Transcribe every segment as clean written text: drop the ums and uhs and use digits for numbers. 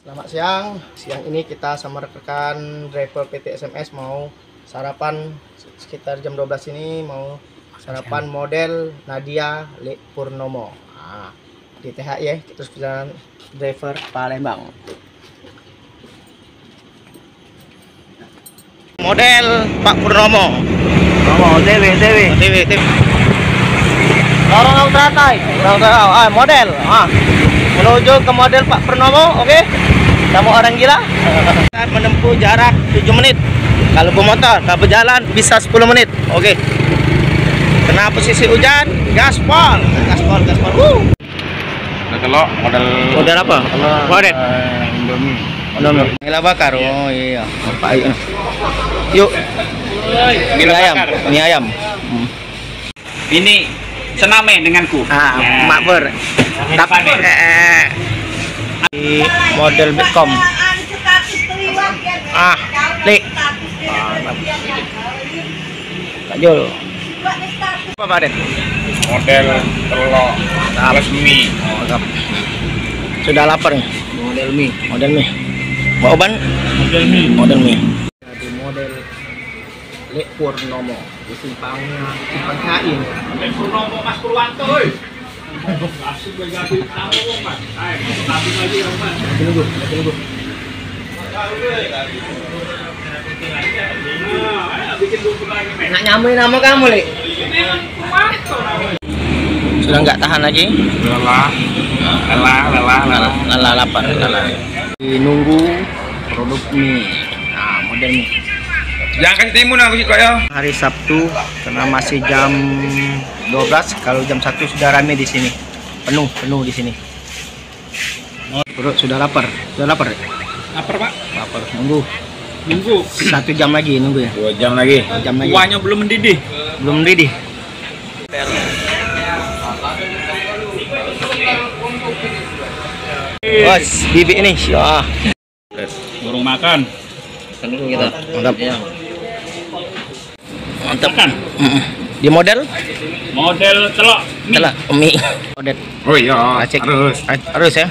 Selamat siang. Siang ini kita sama rekan driver PT SMS mau sarapan sekitar jam 12 ini, mau sarapan model Nadia Le Purnomo. Di THI ya, terus perjalanan driver Palembang. Model Pak Purnomo. TW. Dorong teratai. Model. Menuju ke model Pak Purnomo, oke? Kamu orang gila. Menempuh jarak 7 menit. Kalau bermotor, kalau berjalan bisa 10 menit. Oke. Kena posisi hujan, gaspol. Telok Model apa? Model Indomie. Gila bakar. Oh iya. Apa ayo. Yuk. Mie ayam. Ini sename denganku. Mak Pur. Tapi di model Beckham. Lik. Kak Jul. Apa Pak? Model telok plus mie. Sudah lapar nih. Model mie. Mau ban? Model mie. Di model Le Purnomo di simpang KI. Le Purnomo Mas Purwanto. Tunggu. Nak nyamui nama kamu, Li? Sudah nggak tahan lagi? Lelah lapar. Nunggu produk mie. Model mie. Jangan kasih timun aku sih kok ya. Hari Sabtu karena masih jam 12, kalau jam 1 sudah rame di sini. Penuh di sini. Perut sudah lapar. Lapar Pak? Lapar. Nunggu. 1 jam lagi nunggu ya. 2 jam lagi. Kuahnya belum mendidih. Bos, bibik ini. Burung makan. Kita. Mantap kan? Di model Telok mie. Model. Oh iya, Harus ya.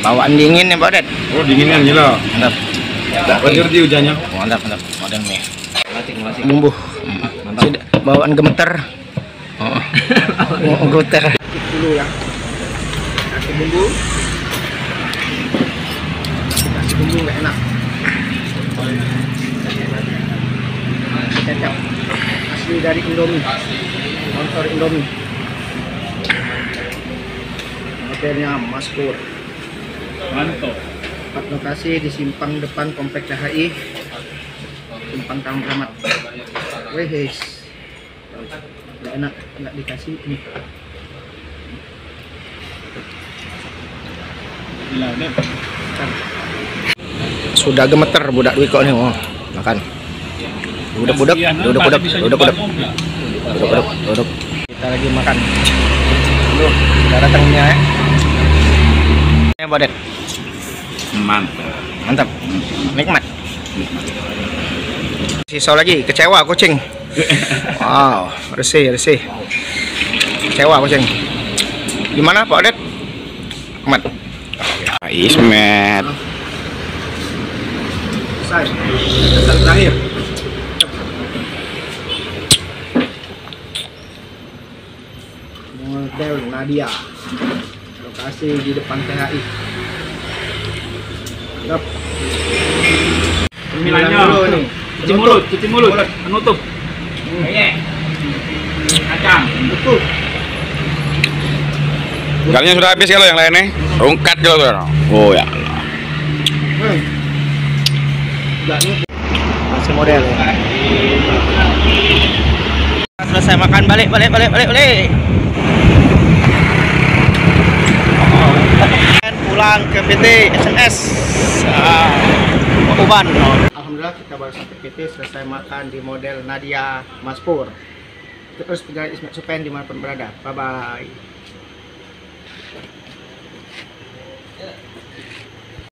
Bawaan dingin ya Pak Det. Oh dinginnya gila. Mantap. Banjir di hujannya. Mantap. Model mie. Bumbu. Sudah bawaan gemeter. Gemeter. Dulu ya. Kasih bumbu. Kasih bumbu nggak enak. Kecap asli dari Indomie, sponsor Indomie. Modelnya Mas Pur. Mantap. 4 lokasi di simpang depan Komplek THI, simpang Kang Kramat. Wes, nggak enak, nggak dikasih ini. Sudah gemeter budak Dwi kok nih, makan. Duduk. Kita lagi makan. Dulu, sudah datangnya ya. Ini Badet. Mantap. Nikmat. Sisa lagi, kecewa kucing. Wow, resih. Kecewa kucing. Gimana Pak Det? Nikmat. Ismet. Selesai. Terakhir. Model Nadia, lokasi di depan THI. Yap. Cemilannya cuci mulut, penutup. Kacang. Betul. Galnya sudah habis kalau yang lainnya. Rungkat kalau tuh. Oh ya. Masih model. Selesai makan, balik. Pulang ke PT SMS Uban. Alhamdulillah kita baru sampai PT, selesai makan di model Nadia Mas Pur. Terus perjalanan Ismet Supen dimanapun berada. Bye bye.